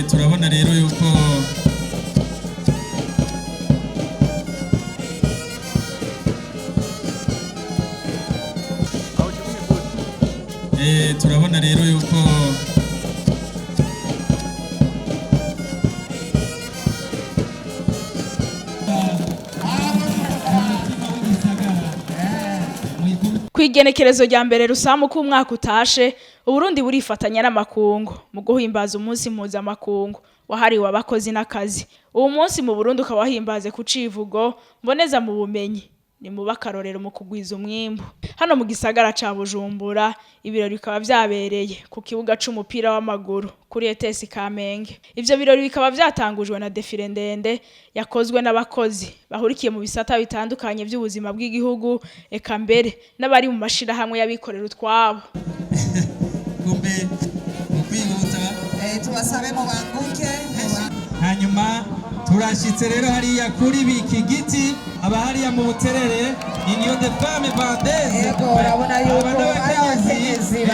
turabona rero yuko turabona rero yuko kwigenekerezo rya mbere rusamu ko umwaka utashe Uburundi burifatanya n'amakungu mu guhimbaza umunsi mpuzamakungu wahariwe abakozi n'akazi. Uwo munsi mu Burundi ukaba wahimbaze ku civugo mboneza mu bumenyi ni mu bakarorero mu kugwiza umwimbu. Hano mu gisagara ca Bujumbura ibirori bikaba vyabereye ku kibuga c'umupira w'amaguru kuri ETS Kamenge. Ivyo birori bikaba vyatangujwe na defile ndende yakozwe n'abakozi bahurikiye mu bisata bitandukanye by'ubuzima bw'igihugu eka mbere n'abari mu mashira hamwe y'abikorera utwabo. kumbe mukwihuta tubasabe mu banguke hanyuma turashitse rero hariya kuri biki giti abahariya mu buterere Union de Femmes Vendeuses yego urabona yuko abakenyezi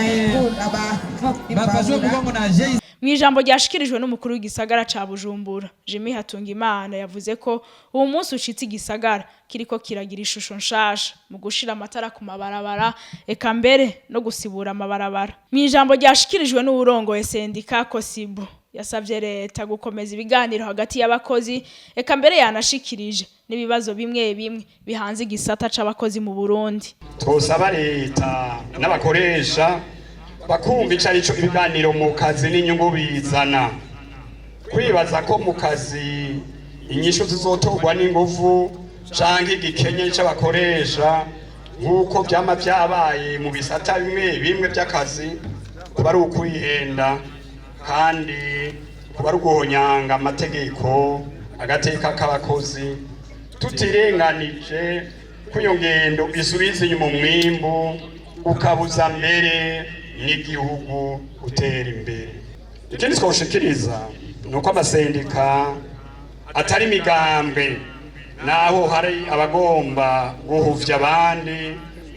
bafashwe mugongo na Jay. Mwijambo ryashikirijwe n'umukuru w'igisagara ca Bujumbura Jimmy Hatungimana yavuze ko uwo munsi ushitse igisagara kiriko kiragira ishusho nshasha mu gushira amatara ku mabarabara eka mbere no gusibura amabarabara. Mwijambo ryashikirijwe n'uburongoye sendika Kosibu yasavye leta gukomeza ibiganiro hagati y'abakozi eka mbere yanashikirije n'ibibazo bimwe bimwe bihanze igisata c'abakozi mu Burundi. Twosaba leta n'abakoresha bakumva ico ibiganiro mu kazi n'inyungu bizana, kwibaza ko mu kazi inyishu zizotorwa n'inguvu canke igikenye c'abakoresha nk'uko vyama vyabaye mu bisata bimwe bimwe vy'akazi kuba ari ukwihenda kandi kuba ari uguhonyanga amategeko agateka k'abakozi tutirenganije ko iyo ngendo isubiza inyuma umwimbu ukabuza mbere n'igihugu gutera imbere. Ikindi twoshikiriza nuko amasendika atari imigambwe naho hari abagomba guhuvya abandi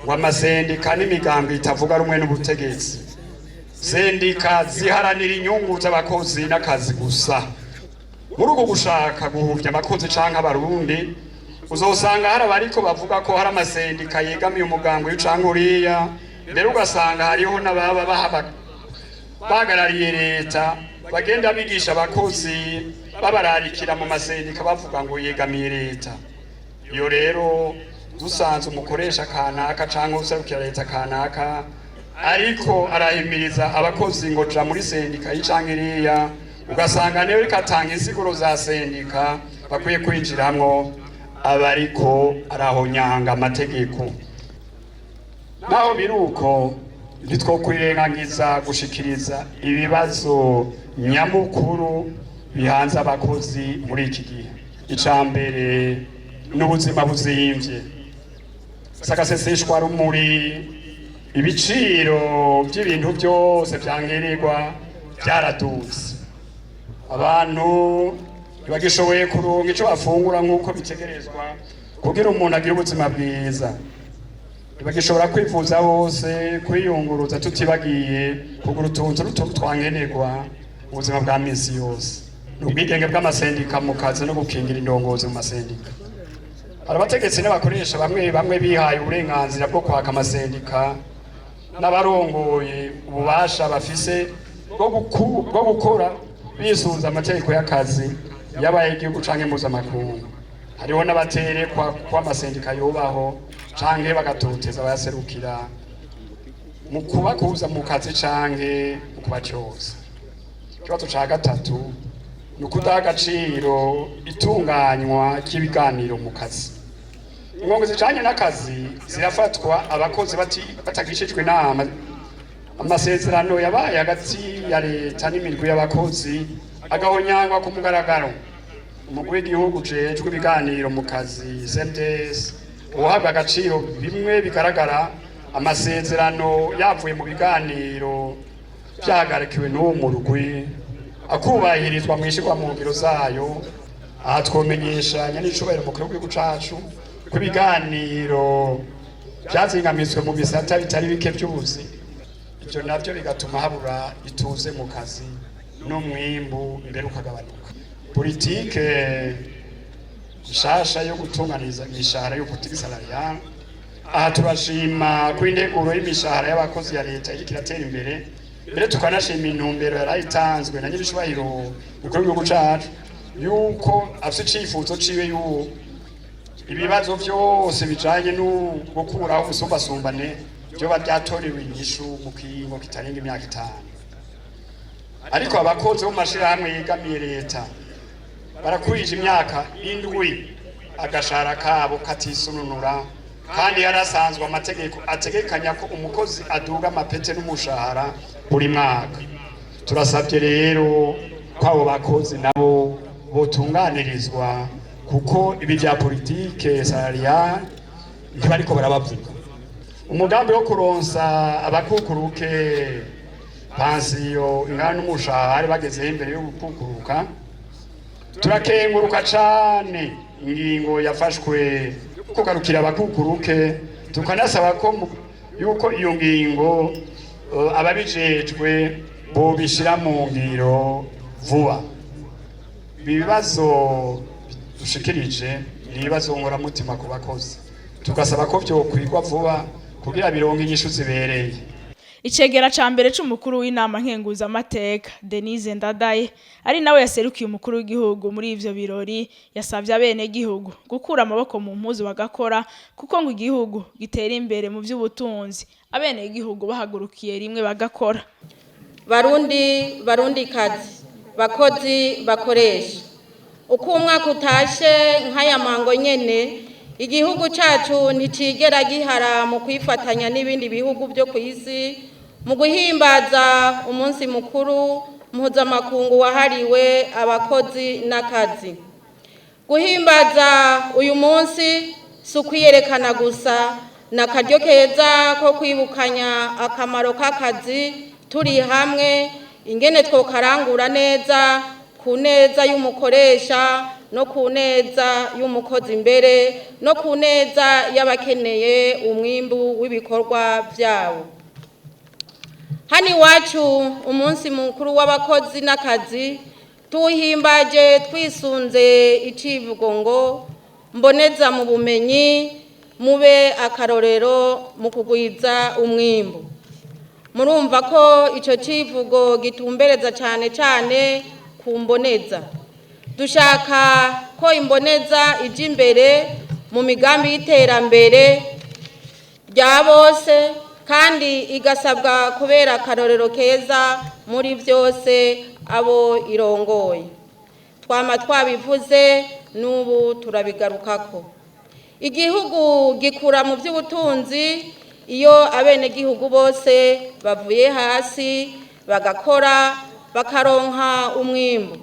ngo amasendika n'imigambwe itavuga rumwe n'ubutegetsi. Sendika ziharanira inyungu z'abakozi n'akazi gusa. Muri uko gushaka guhuvya abakozi canke abarundi uzosanga hari abariko bavuga ko hari amasendika yegamiye umugambwe w'ucanke uriya, mbere ugasanga hariho n'ababa bahagarariye leta bagenda bigisha abakozi babararikira mu masendika bavuga ngo yegamiye leta. Iyo rero dusanze umukoresha kanaka canke userukira leta kanaka ariko arahimiriza abakozi ngo ja muri sendika y'canke iriya, ugasanga niyo rikatanga insiguro za sendika bakwiye kwinjiramwo abariko arahonyanga amategeko. Naho biruko ntitwokwirengagiza gushikiriza ibibazo nyamukuru bihanze abakozi muri iki gihe. Icambere n'ubuzima buzimvye, sagaseseshwa rumuri, ibiciro by'ibintu byose vyangenerwa byaraduze. Abantu bagishoboye kuronka ico bafungura nk'uko bitegerezwa kugira umuntu agire ubuzima bwiza. Bagishobora kwivuza hose kwiyunguruza tutibagiye kugura utuntu twangenerwa ubuzima bwa misi yose. Ubwigenge bw'amasendika mu kazi no gukingira indongozi mu masendika. Abategetsi n'abakoresha bamwe bihaye uburenganzira bwo kwaka amasendika n'abarongoye ububasha bafise bwo gukora bisunza amategeko y'akazi yabaye igihugu canke mpuzamakungu. Hariho n'abaterekwa ko amasendika yubaho canke bagatoteza abayaserukira mu kubakuza mu kazi canke mu kubacyoza. Ikibazo ca gatatu ni ukudaha agaciro itunganywa ry'ibiganiro mu kazi. Ingongo zijanye n'akazi zirafatwa abakozi batagishijwe inama. Amasezerano yabaye hagati ya leta n'imirwi y'abakozi agahonyangwa ku mugaragaro. Umugwi w'igihugu ujejwe ibiganiro mu kazi CNTS uhabwa agaciro bimwe bigaragara amasezerano yavuye mu biganiro byahagarikiwe n'uwo murwi akubahirizwa mu ishirwa mu ngiro zayo. Aha twomenyesha nyanicubahiro umukuru w'igihugu cacu ko ibiganiro vyazingamitswe mu bisata bitari bike vy'ubuzi. Ivyo navyo bigatuma habura ituze mu kazi n'umwimbu mbere ukagabanuka. Politike nshasha yo gutunganiza imishahara yo politike salariale, aha turashima ko integuro y'imishahara y'abakozi ya leta iriko iratera imbere, mbere tukanashima intumbero yarayitanzwe na nyir'icubahiro mukuru w'igihugu cacu yuko afise icifuzo ciwe yuko ibibazo vyose bijanye no gukuraho ubusumbasumbane vyoba vyatorewe inyishu mu kiringo kitarenga imyaka 5. Ariko abakozi bo mu mashirahamwe yegamiye leta barakwije imyaka 7 agashara kabo katisununura, kandi yarasanzwe amategeko ategekanya ko umukozi aduga amapete n'umushahara buri mwaka. Turasabye rero ko abo bakozi nabo botunganirizwa, kuko ibi vya politike salariale ntibariko barabavuga. Umugambi wo kuronsa abakukuruke pansiyo ingana n'umushahara bageze imbere yo gukukuruka, turakenguruka cane ingingo yafashwe kugarukira abakukuruke, tukanasaba ko yuko iyo ngingo ababijejwe bobishira mu ngiro vuba. Ibibazo dushikirije ni ibibazo nkoramutima ku bakozi, tugasaba ko vyokwigwa vuba kugira bironke inyishu zibereye. Icegera ca mbere c'umukuru w'inama nkenguza amateka Denise Ndadaye ari nawe yaserukiye umukuru w'igihugu muri ivyo birori, yasavye abene gihugu gukura amaboko mu mpuzu bagakora, kuko ngo igihugu gitera imbere mu vy'ubutunzi abene gihugu bahagurukiye rimwe bagakora. Barundi kazi bakozi bakoresha, uko umwaka utashe nk'aya mango nyene igihugu cacu nticigera gihara mu kwifatanya n'ibindi bihugu byo ku isi mu guhimbaza umunsi mukuru mpuzamakungu wahariwe abakozi n'akazi. Guhimbaza uyu munsi si ukwiyerekana gusa, n'akaryo keza ko kwibukanya akamaro k'akazi turi hamwe, ingene twokarangura neza ku neza y'umukoresha no ku neza y'umukozi imbere no ku neza y'abakeneye umwimbu w'ibikorwa byabo. Hani iwacu umunsi mukuru w'abakozi n'akazi tuwuhimbaje twisunze icivugo ngo mboneza mu bumenyi mube akarorero mu kugwiza umwimbu. Murumva ko ico civugo gitumbereza cane cane ku mboneza. Dushaka ko imboneza ije imbere mu migambi y'iterambere rya bose, kandi igasabwa kubera akarorero keza muri byose abo irongoye. Twama twabivuze n'ubu turabigarukako. Igihugu gikura mu by'ubutunzi iyo abene gihugu bose bavuye hasi bagakora bakaronka umwimbu.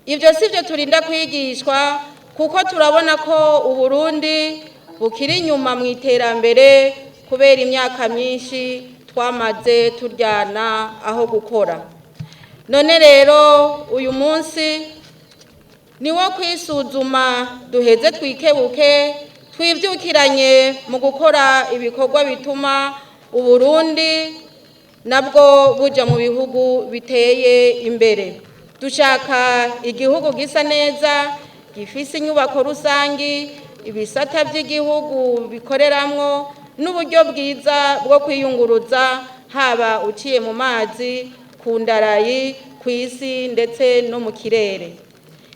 Ibyo sivyo turinda kwigishwa, kuko turabona ko Uburundi bukiri inyuma mu iterambere kubera imyaka myinshi twamaze turyana aho gukora. None rero uyu munsi ni wo kwisuzuma duheze twikebuke, twivyukiranye mu gukora ibikorwa bituma Uburundi nabwo buja mu bihugu biteye imbere. Dushaka igihugu gisa neza, gifise inyubako rusangi, ibisata by'igihugu bikoreramwo n'uburyo bwiza bwo kwiyunguruza, haba uciye mu mazi, ku ndarayi, ku isi ndetse no mu kirere.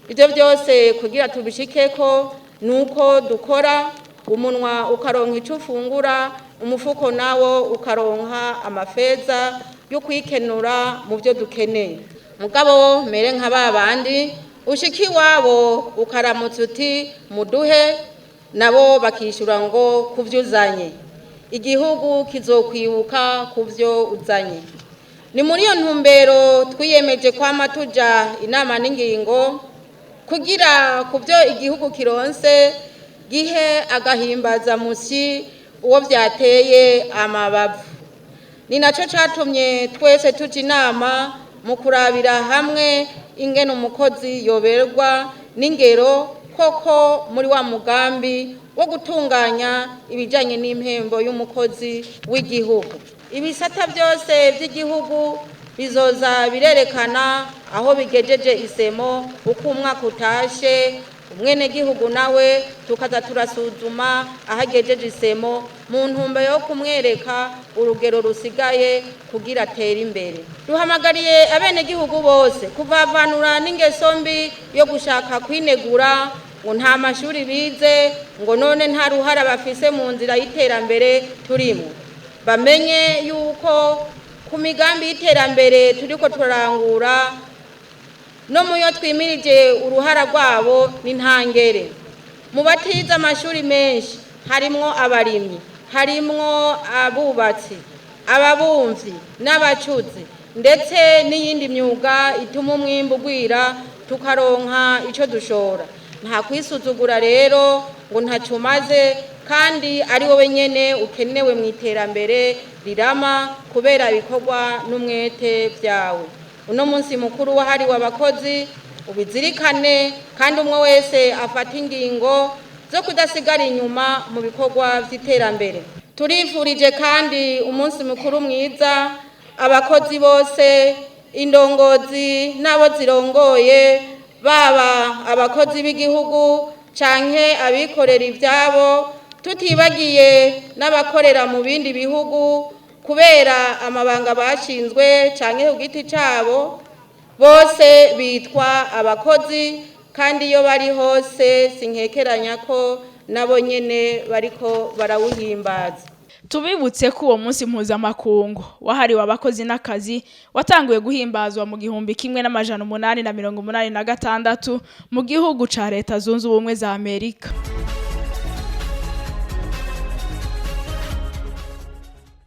Ibyo byose kugira tubishikeko nuko dukora, umunwa ukaronka ico ufungura, umufuko nawo ukaronka amafeza yo kwikenura mu byo dukeneye. Mugabo mere nka babandi ushiki wabo ukaramutse uti muduhe, nabo bakishura ngo kuvyuzanye. Igihugu kizokwibuka kuvyo uzanye. Ni muri iyo ntumbero twiyemeje kwama tuja inama n'ingingo kugira kuvyo igihugu kironse gihe agahimbaza musi uwo vyateye amabavu. Ni naco catumye twese tuja inama mu kurabira hamwe ingene umukozi yoberwa n'ingero koko muri wa mugambi wo gutunganya ibijanye n'impembo y'umukozi w'igihugu. Ibisata byose by'igihugu bizoza birerekana aho bigejeje isemo uko umwaka utashe, umwenegihugu nawe tukaza turasuzuma aho agejeje isemo mu ntumbero yo kumwereka urugero rusigaye kugira atere imbere. Duhamagariye abenegihugu bose kuvavanura n'ingeso mbi yo gushaka kwinegura ngo nta mashuri bize, ngo none nta ruhara bafise mu nzira y'iterambere turimo. Bamenye yuko ku migambi y'iterambere turiko turarangura no muyo twimirije uruhara rwabo ni ntangere. Mu batize amashuri menshi harimwo abarimyi, harimwo abubatsi, ababumvyi n'abacuzi, ndetse n'iyindi myuga ituma umwimbu ugwira tukaronka ico dushora. Nta kwisuzugura rero ngo ntacumaze, kandi ari wowe nyene ukenewe mu iterambere rirama kubera ibikorwa n'umwete vyawe. Uno munsi mukuru wahariwe abakozi ubizirikane, kandi umwe wese afata ingingo zo kudasigara inyuma mu bikorwa vy'iterambere. Turifurije kandi umunsi mukuru mwiza abakozi bose, indongozi n'abo zirongoye, baba abakozi b'igihugu canke abikorera ivyabo, tutibagiye n'abakorera mu bindi bihugu kubera amabanga bashinzwe canke ku giti cabo. Bose bitwa abakozi, kandi iyo bari hose sinkekeranya ko nabo nyene bariko barawuhimbaza. Tubibutse ko uwo munsi mpuzamakungu wahariwe abakozi n'akazi watanguye guhimbazwa mu 1886 mu gihugu ca Leta Zunze Ubumwe za Amerika.